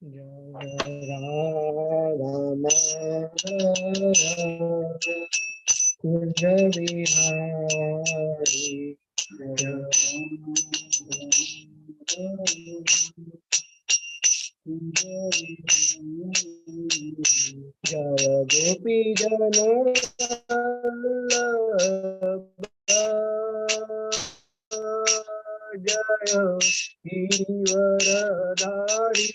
Jaya Rama Kunja Vihari Jaya Gopi Jana Jaya Girivaradari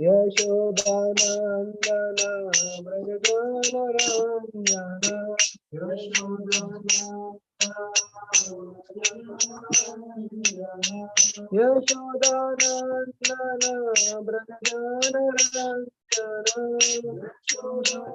Yashodanandana Yashodanandana Brajaganaranjana Yashodanandana Brajaganaranjana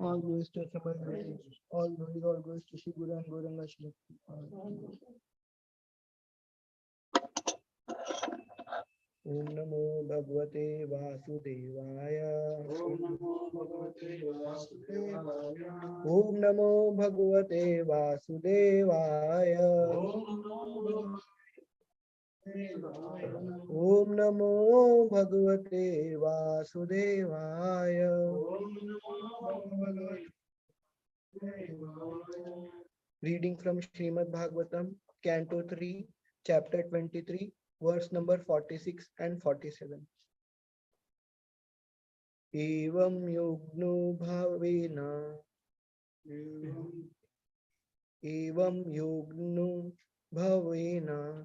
All goes to Samagati. All goes to Shigura and Goranga Shri. Om Namo Bhagavate Vasudevaya. Om Namo Bhagavate Vasudevaya. Om Namo Bhagavate Vasudevaya. Reading from Srimad Bhagavatam, Canto 3, Chapter 23, verse number 46 and 47. Evam yogno bhavena. Evam yogno bhavena.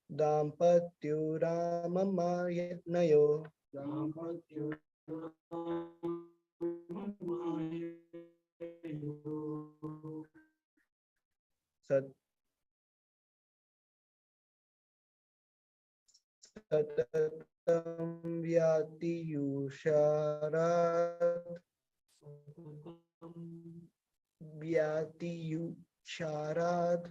Dampatyo ramamaya Sat Satatam Vyati Yusharat Vyati Yusharat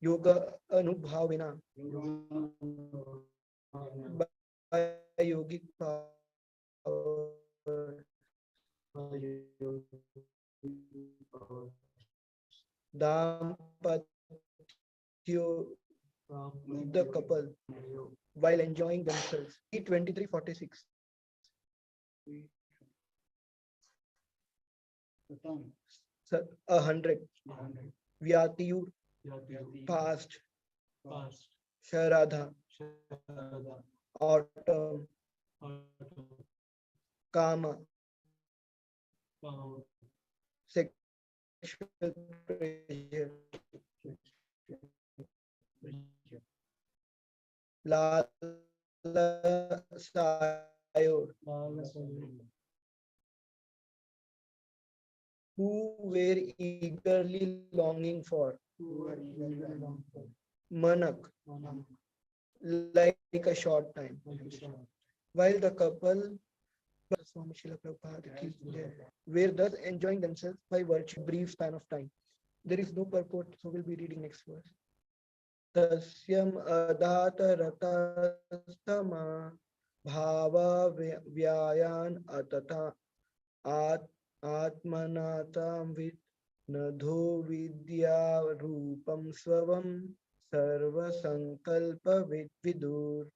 Yoga Anubhavena by yogic power Dampatyo, the couple, while enjoying themselves. 2346. 100. Vyatiyur, past, Sharadha, autumn, Kama, sexual pressure, Lala Sayor, who were eagerly longing for, Manak, like a short time. While the couple Swami Srila Prabhupada ki jai, were thus enjoying themselves by virtue of brief span of time. There is no purport, so we'll be reading next verse. Tasyam adhata ratastama bhava vyayan atata at atmanatam vid nadho vidya rupam swavam sarva sankalpa vidur.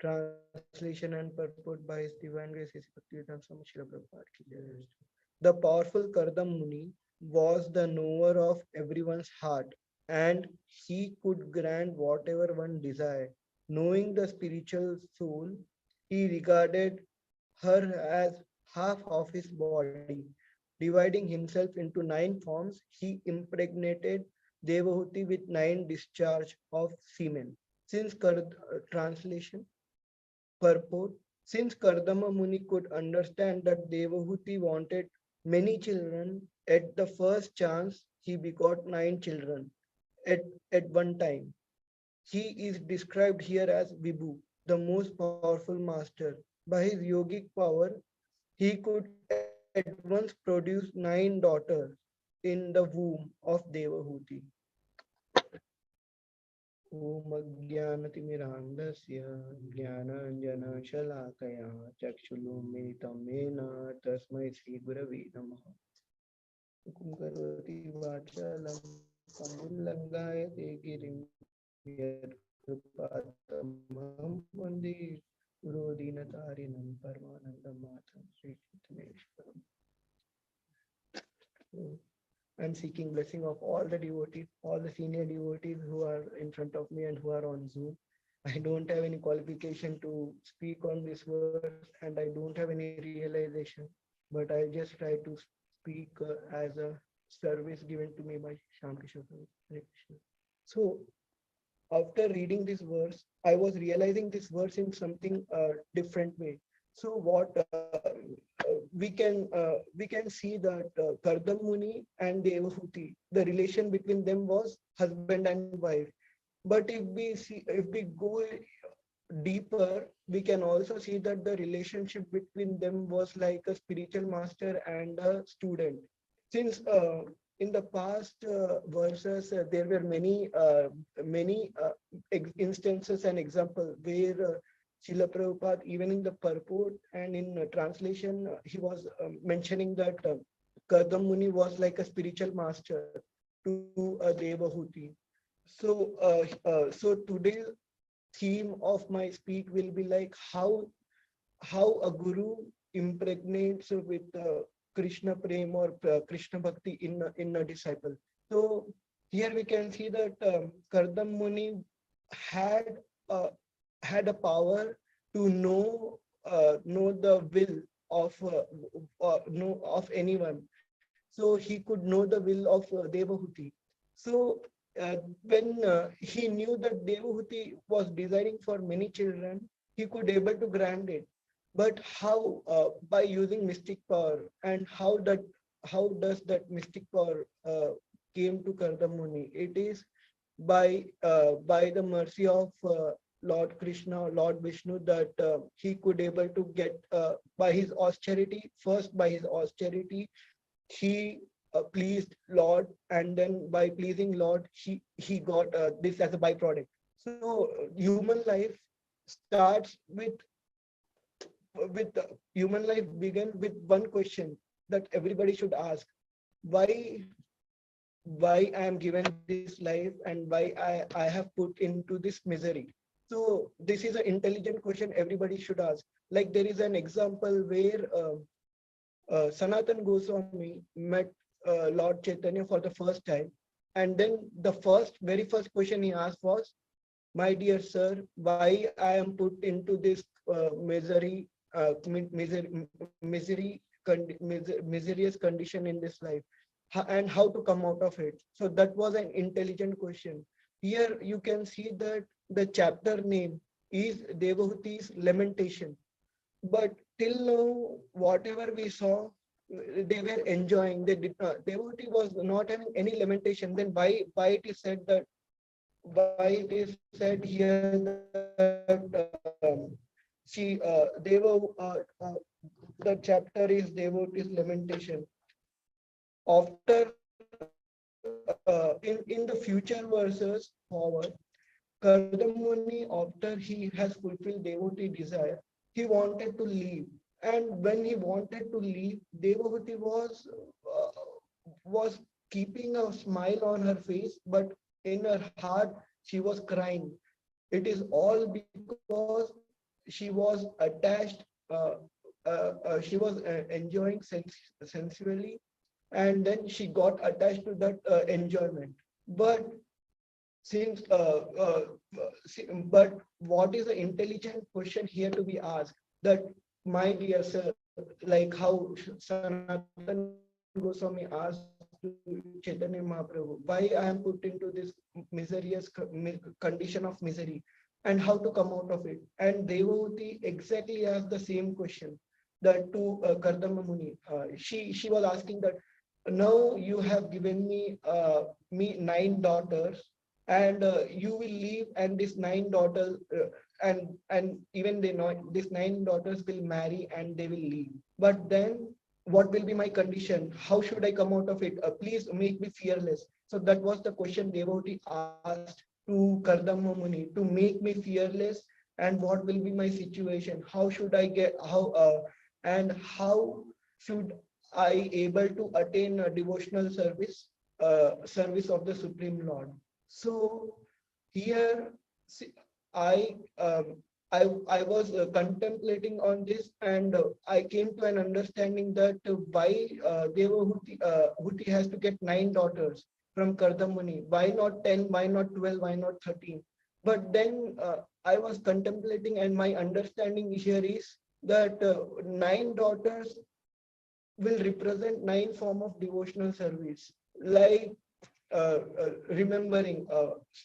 Translation and purport by His Divine Grace A.C. Bhaktivedanta Swami Srila Prabhupada ki jai. The powerful Kardam Muni was the knower of everyone's heart, and he could grant whatever one desired. Knowing the spiritual soul, he regarded her as half of his body. Dividing himself into 9 forms, he impregnated Devahuti with 9 discharge of semen. Since translation purport, since Kardama Muni could understand that Devahuti wanted many children, at the first chance he begot 9 children at, at one time. He is described here as Vibhu, the most powerful master. By his yogic power, he could at once produce 9 daughters in the womb of Devahuti. ॐ अज्ञानतिमिरान्धस्य ज्ञानाञ्जनशलाकया चक्षुरुन्मीलितं येन तस्मै श्रीगुरवे नमः। हुकुं करोति वाचालं पङ्गुल्लङ्घायते गिरिं यत्कृपातमहं वन्दे गुरुदीनतारिणं परमानन्दमाधवं श्रीचैतन्येश्वरम्। I'm seeking blessing of all the devotees, all the senior devotees who are in front of me and who are on Zoom. I don't have any qualification to speak on this verse and I don't have any realization, but I'll just try to speak as a service given to me by Shyam Kishore Prabhu. Hare Krishna. So after reading this verse, I was realizing this verse in something different way. So what we can see that Kardam Muni and Devahuti, the relation between them was husband and wife. But if we go deeper, we can also see that the relationship between them was like a spiritual master and a student. Since in the past verses, there were many instances and examples where Srila Prabhupada, even in the purport and in translation, he was mentioning that Kardam Muni was like a spiritual master to Devahuti. So today theme of my speak will be like how a guru impregnates with Krishna prem or Krishna bhakti in a disciple. So here we can see that Kardam Muni had uh, had a power to know the will of know of anyone. So he could know the will of Devahuti. So when he knew that Devahuti was desiring for many children, he could able to grant it. But how? By using mystic power, and how does that mystic power came to Kardamuni? It is by the mercy of Lord Krishna, Lord Vishnu, that he could able to get by his austerity. First, by his austerity, he pleased Lord, and then by pleasing Lord, he got this as a byproduct. So human life starts with human life began with one question that everybody should ask: why why I am given this life and why I have put into this misery. So this is an intelligent question everybody should ask. Like there is an example where Sanatan Goswami met Lord Chaitanya for the first time, And then the very first question he asked was, my dear sir, why I am put into this miserious condition in this life, and how to come out of it. So that was an intelligent question. Here you can see that the chapter name is Devahuti's lamentation. But till now, whatever we saw, they were enjoying. They did not. Devotee was not having any lamentation. Then why it is said that why it is said here that she the chapter is devotee's lamentation. After in the future verses forward, Kardamuni, after he has fulfilled devotee desire, he wanted to leave. And when he wanted to leave, Devavati was keeping a smile on her face, but in her heart she was crying. It is all because she was attached. She was enjoying sensually, and then she got attached to that enjoyment. But since but what is the intelligent question here to be asked, that my dear sir, like how Sanatan Goswami asked to Chaitanya Mahaprabhu, why I am put into this condition of misery, and how to come out of it. And Devavati exactly asked the same question that to Kardama Muni. She was asking that, now you have given me 9 daughters, and you will leave, and this 9 daughters and even they know these 9 daughters will marry and they will leave. But then what will be my condition? How should I come out of it? Please make me fearless. So that was the question Devotee asked to Kardama Muni, to make me fearless, and what will be my situation? How should I get how and how should I able to attain a devotional service of the Supreme Lord? So here, see, I I was contemplating on this, and I came to an understanding that why Huti has to get 9 daughters from Kardamuni. Why not 10? Why not 12? Why not 13? But then I was contemplating, and my understanding here is that 9 daughters will represent 9 form of devotional service, like remembering,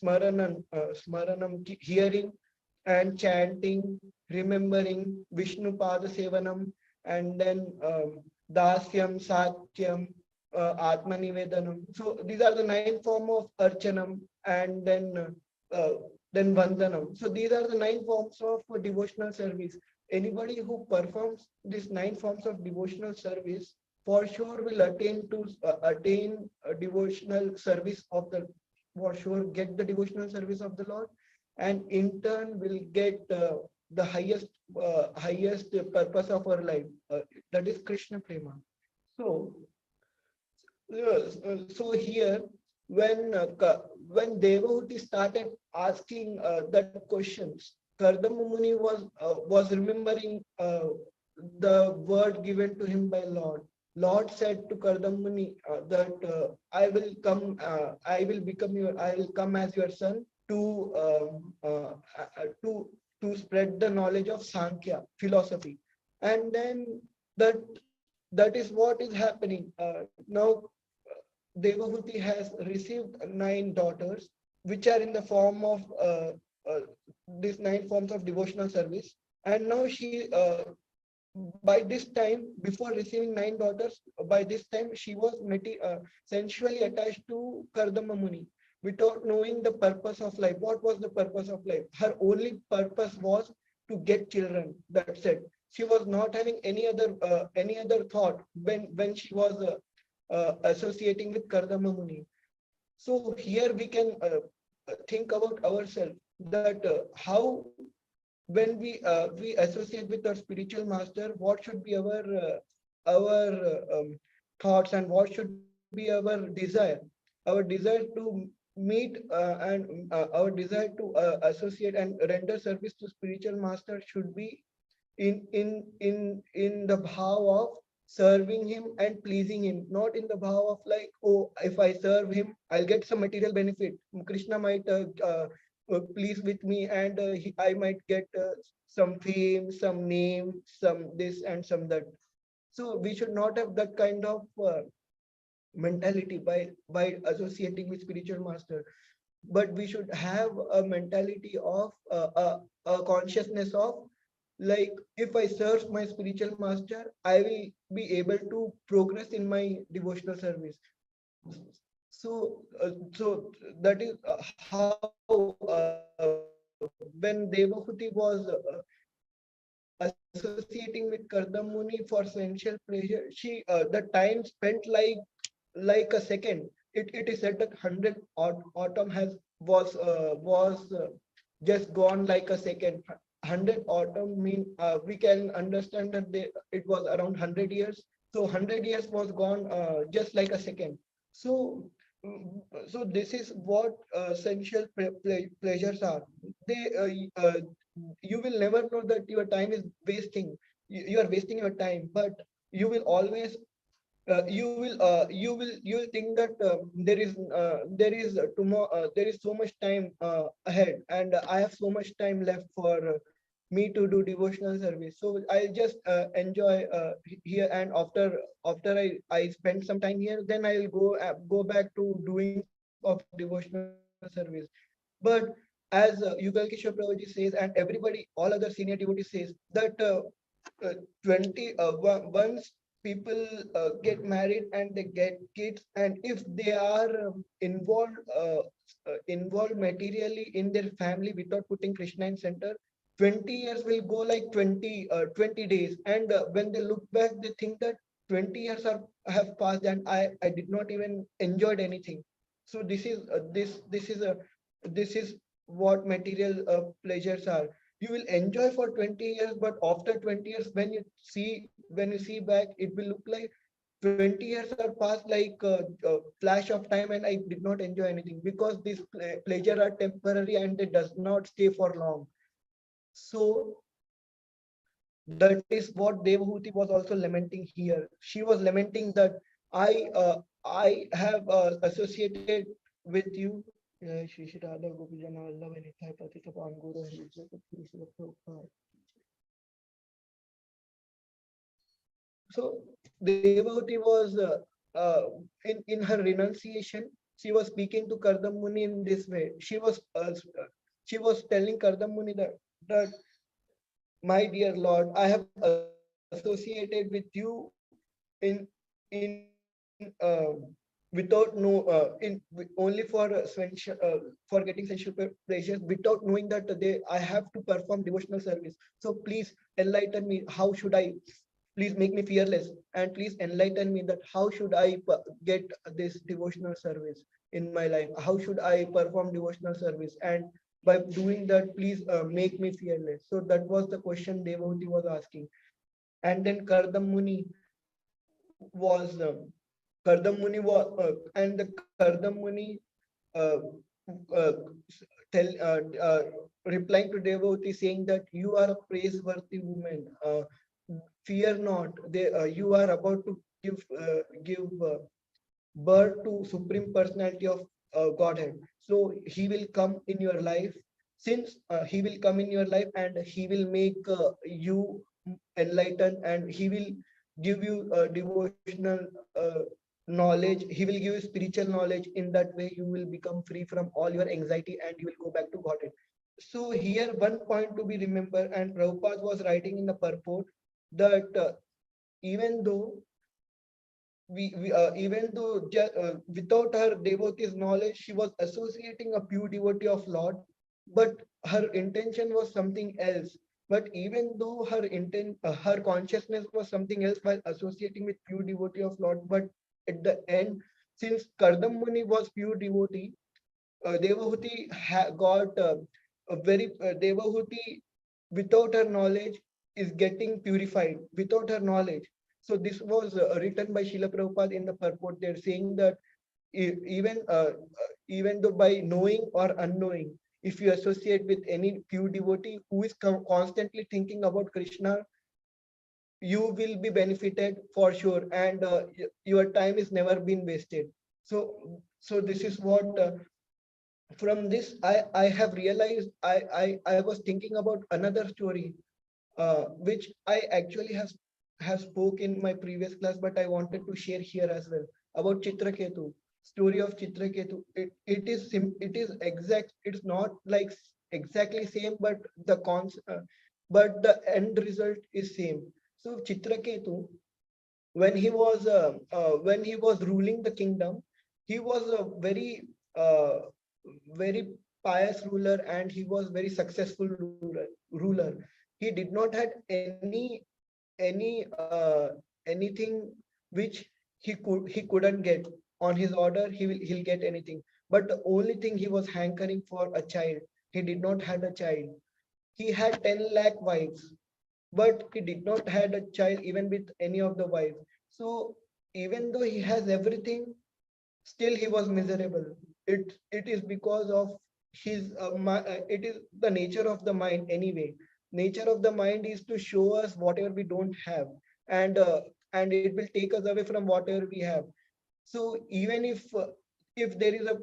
smaranam, hearing and chanting, remembering Vishnu Pada Sevanam, and then Dasyam, Satyam, Atmanivedanam. So these are the 9 form of Archanam, and then Vandanam. So these are the 9 forms of devotional service. Anybody who performs these 9 forms of devotional service for sure will attain a devotional service of the, for sure get the devotional service of the Lord, and in turn will get the highest purpose of our life, that is Krishna Prema. So so here, when Devahuti started asking that questions, Kardama Muni was remembering the word given to him by Lord. Lord said to Kardama Muni that I will become I will come as your son to to spread the knowledge of Sankhya philosophy, and then that that is what is happening now. Devahuti has received 9 daughters, which are in the form of these 9 forms of devotional service. And now by this time, before receiving 9 daughters, by this time she was sensually attached to Kardama Muni without knowing the purpose of life. What was the purpose of life? Her only purpose was to get children. That's it. She was not having any other thought when she was associating with Kardama Muni. So here we can think about ourselves that how when we associate with our spiritual master, what should be our thoughts, and what should be our desire? Our desire to meet and our desire to associate and render service to spiritual master should be in the bhav of serving him and pleasing him, not in the vow of like, oh, if I serve him, I'll get some material benefit. Krishna might please with me, and I might get some fame, some name, some this and some that. So we should not have that kind of mentality by associating with spiritual master, but we should have a mentality of a consciousness of like, if I serve my spiritual master, I will be able to progress in my devotional service. So that is how when Devahuti was associating with Kardamuni for sensual pleasure, she the time spent like a second. It is said that 100 autumn was just gone like a second. 100 autumn mean we can understand that it was around 100 years. So 100 years was gone just like a second. So so this is what sensual pleasures are. They you will never know that your time is wasting. You are wasting your time, but you will always you will think that there is tomorrow, there is so much time ahead, and I have so much time left for me to do devotional service. So I'll just enjoy here, and after I spend some time here, then I'll go back to doing of devotional service. But as Yugal Kishore Prabhuji says, and everybody, all other senior devotees says that uh, 20 once people get married and they get kids, and if they are involved materially in their family without putting Krishna in center, 20 years will go like 20 days, and when they look back, they think that 20 years have passed, and I did not even enjoyed anything. So this is what material pleasures are. You will enjoy for 20 years, but after 20 years, when you see back, it will look like 20 years are passed like a flash of time, and I did not enjoy anything, because these pleasure are temporary and they does not stay for long. So that is what Devahuti was also lamenting here. She was lamenting that I have associated with you. Shri Shri Radha Gopijana Vallabha Nithai Patita Pangura Hari Jagat Guru Srila Prabhupada. So Devahuti was in her renunciation, she was speaking to Kardam Muni in this way. She was telling Kardam Muni that my dear Lord, I have associated with you in without no only for getting sensual pleasures, without knowing that I have to perform devotional service. So please enlighten me. How should I? Please make me fearless, and please enlighten me that how should I get this devotional service in my life? How should I perform devotional service? And by doing that, please make me fearless. So that was the question Devahuti was asking. And then was Kardam Muni uh, uh, tell replying to Devahuti, saying that you are a praiseworthy woman. Fear not. You are about to give birth to supreme personality of Godhead. So he will come in your life. Since he will come in your life, and he will make you enlightened, and he will give you devotional knowledge. He will give you spiritual knowledge. In that way, you will become free from all your anxiety, and you will go back to Godhead. So here one point to be remembered, and Prabhupada was writing in the purport that even though even though without her devotee's knowledge, she was associating a pure devotee of Lord, but her intention was something else. But even though her consciousness was something else while associating with pure devotee of Lord, but at the end, since Kardam Muni was pure devotee, Devahuti got a very Devahuti without her knowledge is getting purified without her knowledge. So this was written by Srila Prabhupada in the purport. They're saying that even though by knowing or unknowing, if you associate with any pure devotee who is constantly thinking about Krishna, you will be benefited for sure, and your time is never been wasted. So this is what from this I have realized. I was thinking about another story, which I actually have spoke in my previous class, but I wanted to share here as well about Chitraketu. Story of Chitraketu. It is exact. It's not like exactly same, but but the end result is same. So Chitraketu, when he was ruling the kingdom, he was a uh, very pious ruler, and he was very successful ruler. He did not had any anything which he couldn't get. On his order he'll get anything, but the only thing he was hankering for a child. He did not had a child. He had 10 lakh wives, but he did not had a child even with any of the wives. So even though he has everything, still he was miserable. It is because of it is the nature of the mind anyway. Nature of the mind is to show us whatever we don't have, and it will take us away from whatever we have. So even if there is a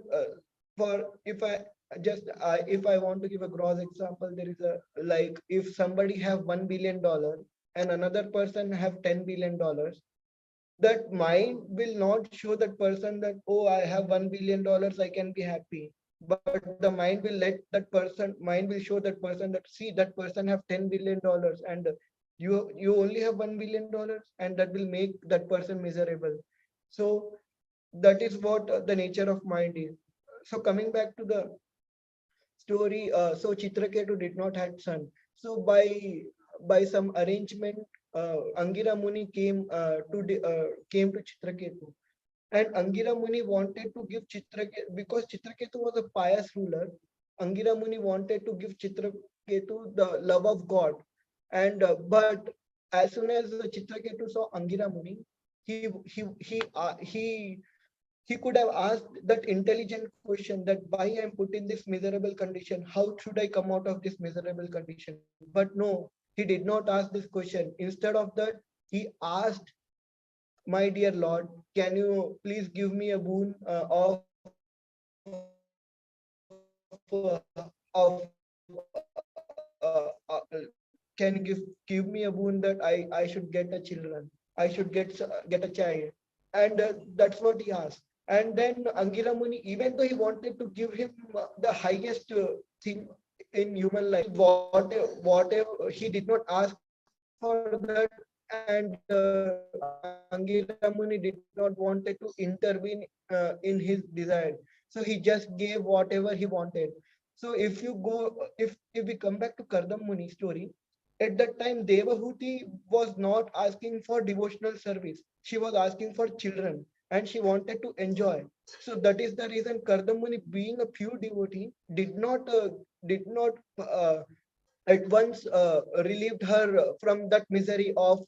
for if I if I want to give a gross example, there is a, like, if somebody have $1 billion and another person have $10 billion, that mind will not show that person that, oh, I have $1 billion, I can be happy. But the mind will let that person, mind will show that person that, see, that person have $10 billion, and you only have $1 billion, and that will make that person miserable. So that is what the nature of mind is. So coming back to the story, so Chitraketu did not had son. So by some arrangement, Angira Muni came to Chitraketu, and Angira Muni wanted to give Chitraketu, because Chitraketu was a pious ruler. Angira Muni wanted to give Chitraketu the love of God, and but as soon as Chitraketu saw Angira Muni, he he he he could have asked that intelligent question, that why I'm put in this miserable condition, how should I come out of this miserable condition. But no, he did not ask this question. Instead of that, he asked, my dear Lord, can you please give me a boon can you give me a boon that I should get a children, I should get a child. And that's what he asked. And then Angira Muni, even though he wanted to give him the highest thing in human life, whatever, he did not ask for that. And Angira Muni did not wanted to intervene in his desire. So he just gave whatever he wanted. So if you go, if we come back to Kardam Muni story, at that time Devahuti was not asking for devotional service. She was asking for children, and she wanted to enjoy. So that is the reason Kardam Muni, being a pure devotee, did not at once relieved her from that misery of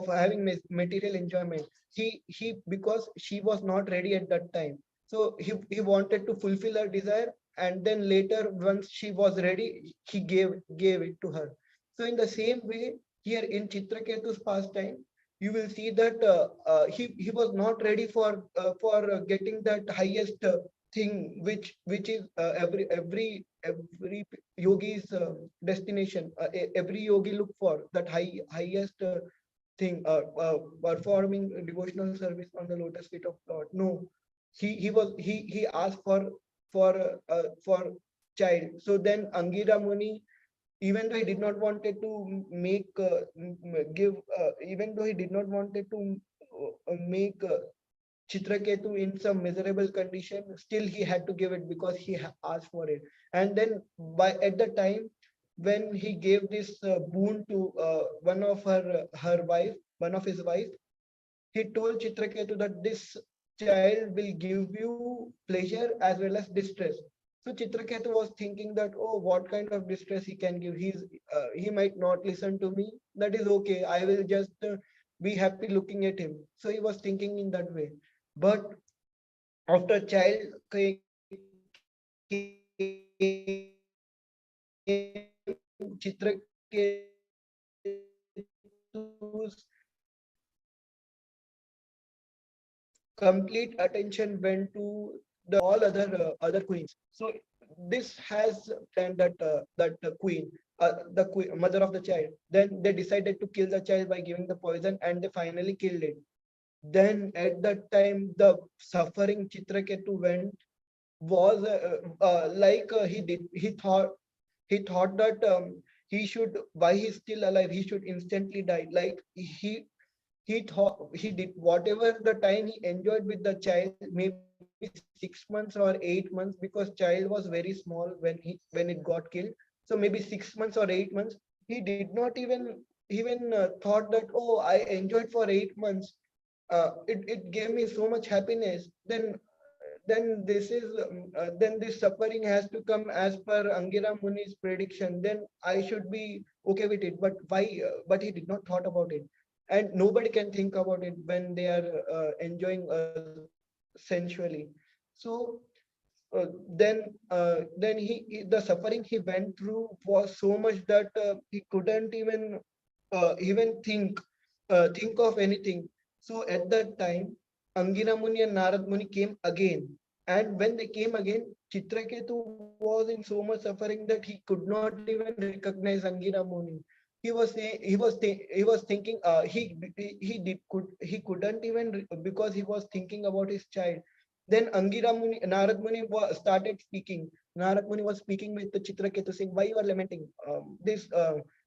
having material enjoyment. He Because she was not ready at that time, so he wanted to fulfill her desire, and then later, once she was ready, he gave it to her. So in the same way, here in Chitraketu's pastime, you will see that he was not ready for getting that highest thing, which is every yogi's destination. Every yogi look for that highest thing, performing devotional service on the lotus feet of Lord. No, he asked for child. So then Angira Muni, even though he did not wanted to make give even though he did not wanted to make Chitraketu in some miserable condition, still he had to give it because he asked for it. And then by at the time when he gave this boon to one of his wife, he told Chitraketu that this child will give you pleasure as well as distress. So Chitraketu was thinking that, oh, what kind of distress he can give? He might not listen to me. That is okay. I will just be happy looking at him. So he was thinking in that way. But after child came, Chitraketu complete attention went to the all other queens. So this has planned the queen, mother of the child. Then they decided to kill the child by giving the poison, and they finally killed it. Then at that time, the suffering Chitraketu went was he thought that he should, why he's still alive, he should instantly die. Like he thought he did whatever the time he enjoyed with the child, maybe 6 months or 8 months, because child was very small when it got killed. So maybe 6 months or 8 months, he did not even thought that, oh, I enjoyed for 8 months. It gave me so much happiness. Then this suffering has to come as per Angira Muni's prediction. Then I should be okay with it. But why? But he did not thought about it, and nobody can think about it when they are enjoying sensually. So then the suffering he went through was so much that he couldn't even think of anything. So at that time, Angira Muni and Narad Muni came again. And when they came again, Chitraketu was in so much suffering that he could not even recognize Angira Muni. He was thinking he couldn't even because he was thinking about his child. Then Narad Muni started speaking. Narad Muni was speaking with the Chitraketu, saying, "Why you are lamenting? This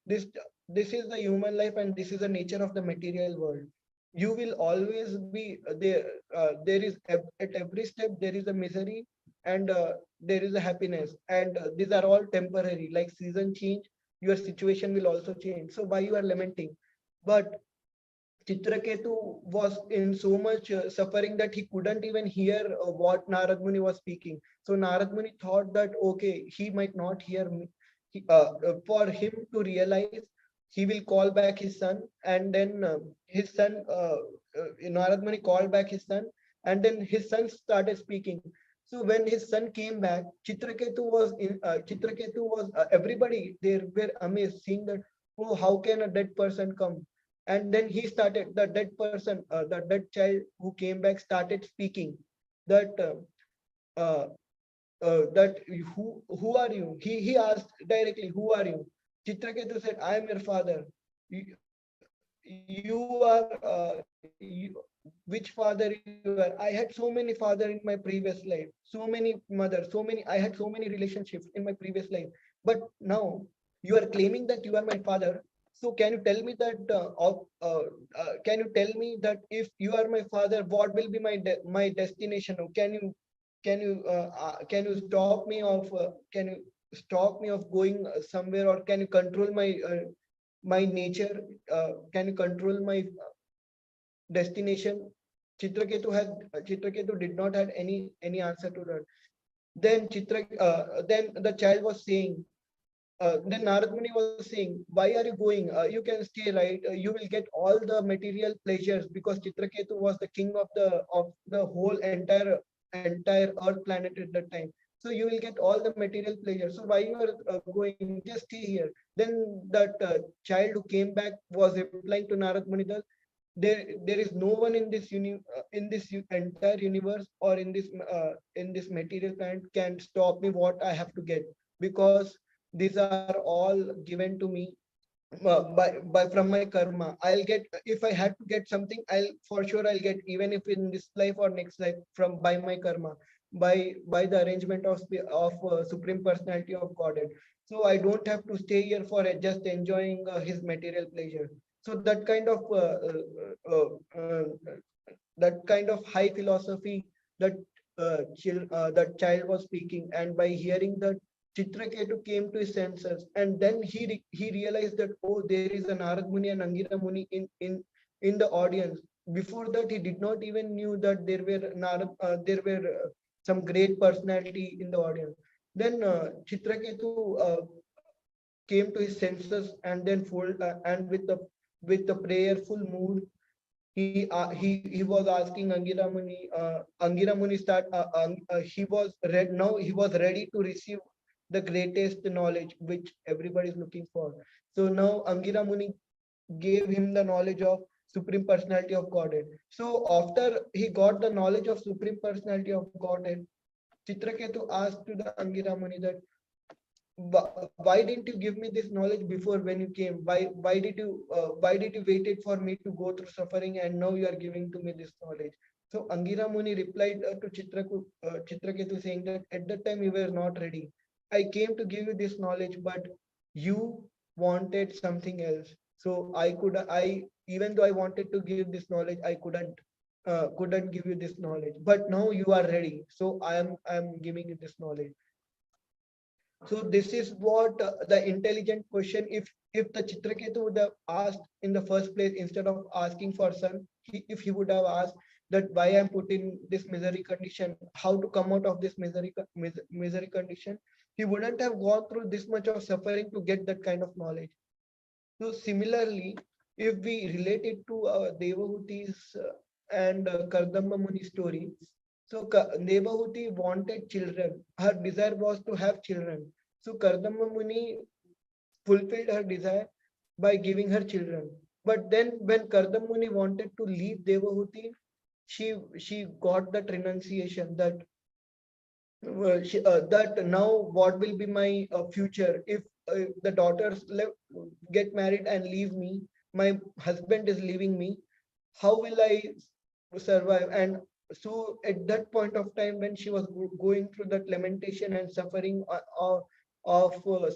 this is the human life, and this is the nature of the material world. You will always be there. There is at every step there is a misery, and there is a happiness, and these are all temporary. Like season change, your situation will also change. So why you are lamenting?" But Chitraketu was in so much suffering that he couldn't even hear what Narad Muni was speaking. So Narad Muni thought that, okay, he might not hear me. For him to realize, he will call back his son, and then Narad Muni called back his son, and then his son started speaking. So when his son came back, Chitraketu was everybody they were amazed seeing that, oh, how can a dead person come? And then the dead child who came back started speaking that uh, that who are you? He asked directly, who are you? Chitraketu said, I am your father. You are which father you are? I had so many father in my previous life, so many mother, I had so many relationships in my previous life. But now you are claiming that you are my father. So can you tell me that can you tell me that if you are my father, what will be my destination? Or can you stop me of going somewhere, or can you control my nature? Can you control my destination? Chitraketu did not have any answer to that. Then the child was saying, then Narad Muni was saying, why are you going? You can stay, right? You will get all the material pleasures, because Chitraketu was the king of the whole entire earth planet at that time. So you will get all the material pleasures. So why you are going? Just stay here. Then that child who came back was replying to Narad Muni that there is no one in this entire universe, or in this material planet, can stop me what I have to get, because these are all given to me by from my karma. I'll get, if I had to get something, I'll get, even if in this life or next life, from by my karma, by the arrangement of supreme personality of Godhead. So I don't have to stay here for just enjoying his material pleasure. So that kind of high philosophy that that child was speaking. And by hearing that, Chitraketu came to his senses, and then he realized that, oh, there is an Narad Muni and Angira Muni in the audience. Before that, he did not even knew that there were some great personality in the audience. Then Chitraketu came to his senses, and then and with the prayerful mood, he was asking Angira Muni. Angira Muni he was ready to receive the greatest knowledge which everybody is looking for. So now Angira Muni gave him the knowledge of Supreme Personality of Godhead. So after he got the knowledge of Supreme Personality of Godhead, Chitraketu asked to the Angira Muni that why didn't you give me this knowledge before when you came? Why did you waited for me to go through suffering and now you are giving to me this knowledge? So Angira Muni replied to Chitraketu saying that at that time you were not ready. I came to give you this knowledge, but you wanted something else. So I even though I wanted to give this knowledge, I couldn't give you this knowledge. But now you are ready, so I am giving you this knowledge. So this is what the intelligent question. If the Chitraketu would have asked in the first place instead of asking for son, if he would have asked that why I'm put in this misery condition, how to come out of this misery condition, he wouldn't have gone through this much of suffering to get that kind of knowledge. So similarly, if we relate it to Devahuti's and Kardama Muni story, so Devahuti wanted children. Her desire was to have children. So Kardama Muni fulfilled her desire by giving her children. But then when Kardama Muni wanted to leave Devahuti, she got that renunciation that that now what will be my future if the daughters get married and leave me, my husband is leaving me, how will I survive? And so at that point of time when she was going through that lamentation and suffering of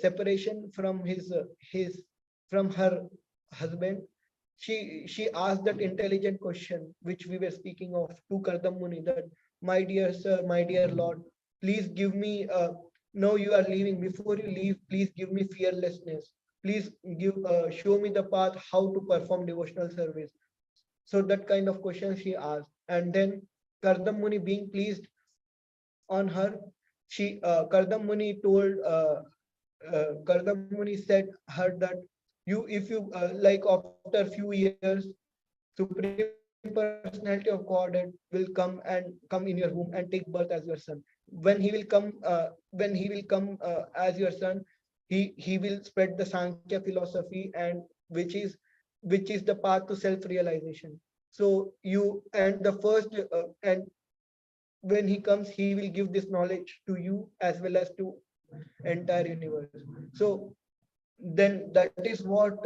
separation from his from her husband, she asked that intelligent question which we were speaking of to Kardam Muni, that my dear sir, my dear lord, please give me now you are leaving, before you leave please give me fearlessness, please give show me the path how to perform devotional service. So that kind of question she asked, and then Kardam Muni being pleased on her, she Kardam Muni told Kardam Muni said her that you if you like after few years Supreme Personality of Godhead will come and come in your home and take birth as your son. When he will come as your son, he will spread the Sankhya philosophy, and which is the path to self realization. So you and the first and when he comes he will give this knowledge to you as well as to entire universe. So then that is what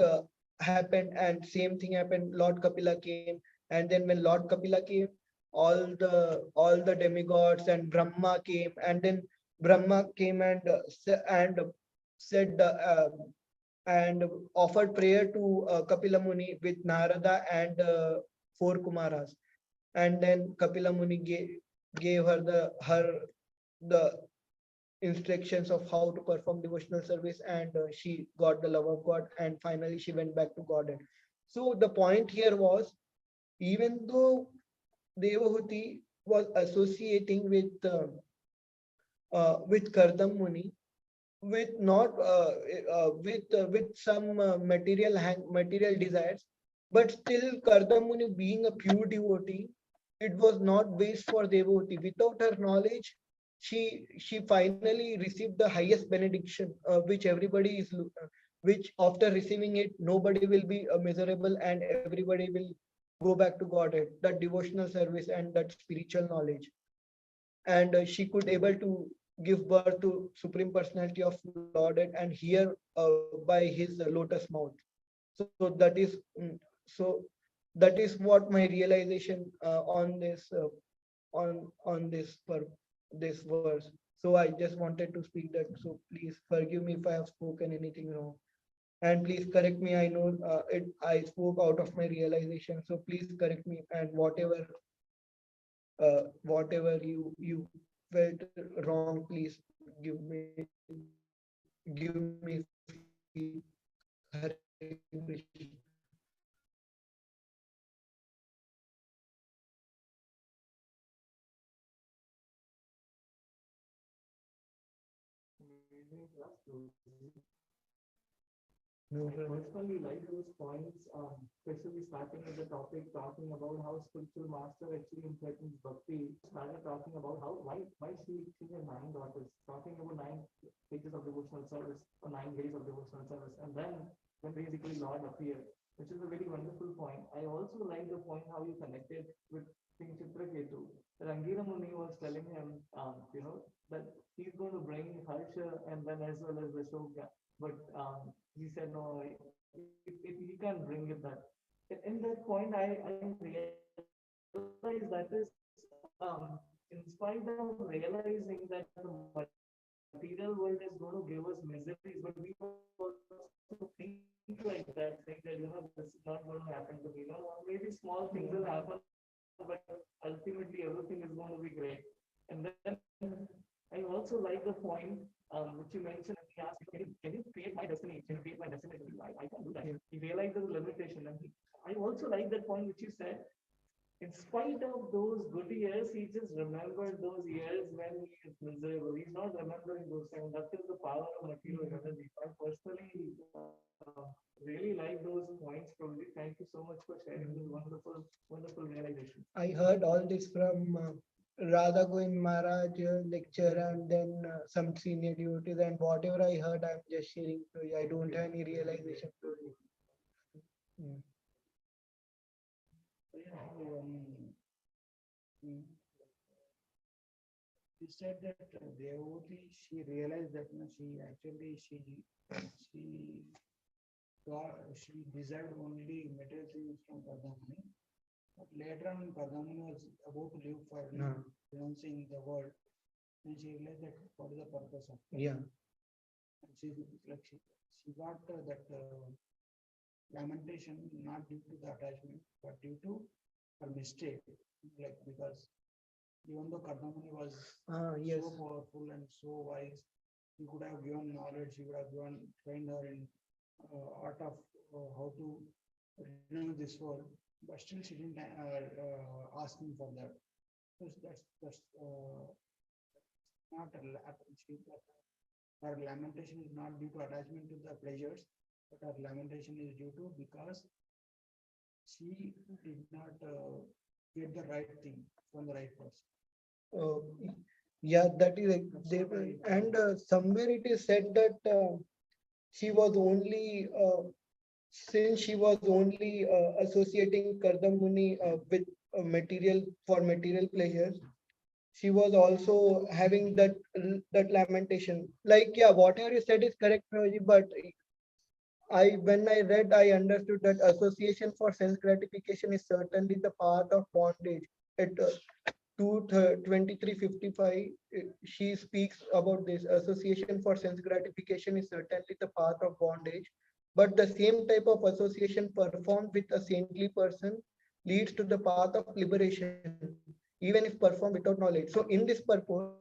happened, and same thing happened. Lord Kapila came, and then when Lord Kapila came, all the demigods and Brahma came, and then Brahma came and said and offered prayer to Kapila Muni with Narada and four Kumaras, and then Kapila Muni gave her the instructions of how to perform devotional service, and she got the love of God, and finally she went back to Godhead. So the point here was, even though Devahuti was associating with Kardam Muni, with not with some material desires, but still Kardam Muni being a pure devotee, it was not waste for Devahuti. Without her knowledge, she finally received the highest benediction, which everybody which after receiving it, nobody will be miserable and everybody will go back to Godhead. That devotional service and that spiritual knowledge, and she could able to give birth to Supreme Personality of Lord and hear by his lotus mouth. So that is what my realization on this verse. So I just wanted to speak that. So please forgive me if I have spoken anything wrong, and please correct me. I know I spoke out of my realization. So please correct me, and whatever you felt wrong, please give me Hare I personally like those points, especially starting with the topic talking about how spiritual master actually threatens bhakti. Started talking about how why she has nine daughters, talking about 9 pages of devotional service or 9 days of devotional service, and then when basically Lord appeared. which is a very wonderful point. I also like the point how you connected with King Chitraketu. Rangira Muni was telling him, that he's going to bring Harsha and then as well as Ashoka. But he said, no, he can't bring it that. In that point, I realized that is, in spite of realizing that the material world is going to give us miseries, but we also think like that, saying that, this is not going to happen to me. Maybe small things will happen, but ultimately everything is going to be great. And then I also like the point which you mentioned. He asked, can you create my destiny? Can you create my destiny? I can't do that. He realized the limitation. And I also like that point which you said. In spite of those good years, he just remembered those years when he is miserable. He's not remembering those times. That is the power of material energy. I personally really like those points. Probably, thank you so much for sharing this wonderful realization. I heard all this from Radha Govind Maharaj lecture and then some senior devotees, and whatever I heard, I'm just sharing to you. I don't have any realization to you. Mm. Mm. She said that Devoti, she realized that she actually she desired only material things from Pardhamani. But later on, when Pardhamani was about to leave for renouncing the world, then she realized that what is the purpose of it. Yeah. And she got that lamentation not due to the attachment, but due to her mistake. Like because even though Kardamani was Yes. so powerful and so wise, he could have given knowledge, he would have trained her in art of how to renounce this world, but still she didn't ask him for that. So that's not her lamentation is not due to attachment to the pleasures, but her lamentation is due to because she did not get the right thing from the right person. Uh, yeah, that is there, and somewhere it is said that she was only since she was only associating Kardamuni with material for material pleasures, she was also having that lamentation. Like, yeah, whatever you said is correct, Prabhuji, but when I read, I understood that association for sense gratification is certainly the path of bondage. At 2355, she speaks about this. Association for sense gratification is certainly the path of bondage, but the same type of association performed with a saintly person leads to the path of liberation, even if performed without knowledge. So, in this purport,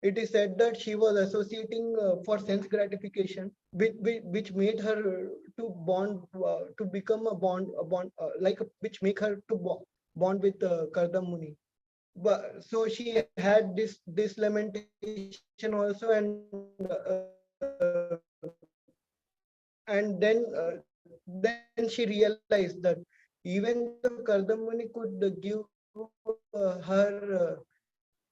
it is said that she was associating for sense gratification, which made her to bond to become which make her to bond with Kardam Muni. But so she had this lamentation also, and then she realized that even though Kardam Muni could give her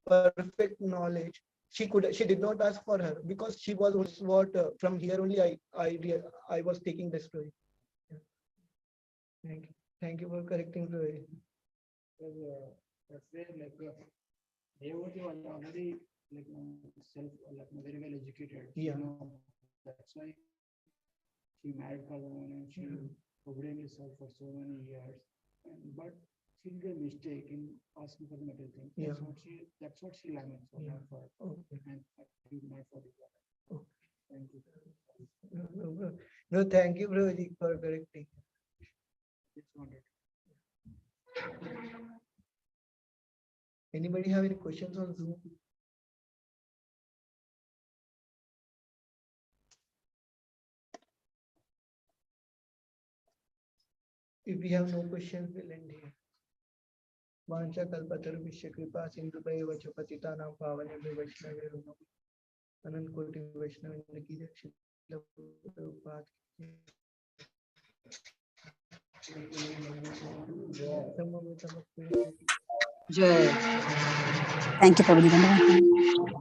perfect knowledge, she did not ask for her because she was only from here only I was taking this story. Yeah. Thank you for correcting story. Because that's where Devoti was already self very well educated. Yeah. That's why she married Kardamani and she obediently served for so many years. But she did a mistake in asking for the material things. Yeah. That's what she laments for, Yeah. not for Okay. and not for the other. Okay. Thank you. No, thank you, Prabhuji, for correcting. Just wanted. Anybody have any questions on Zoom? If we have no questions, we'll end here. Vancha kalpatarubhishya kripa sindhubhaiva cha patitanam pavanebhyo vaishnavyo namo. Anant koti vaishnavendra ki jai. Srila Prabhupada ki jai. Jai. Thank you, Prabhuji.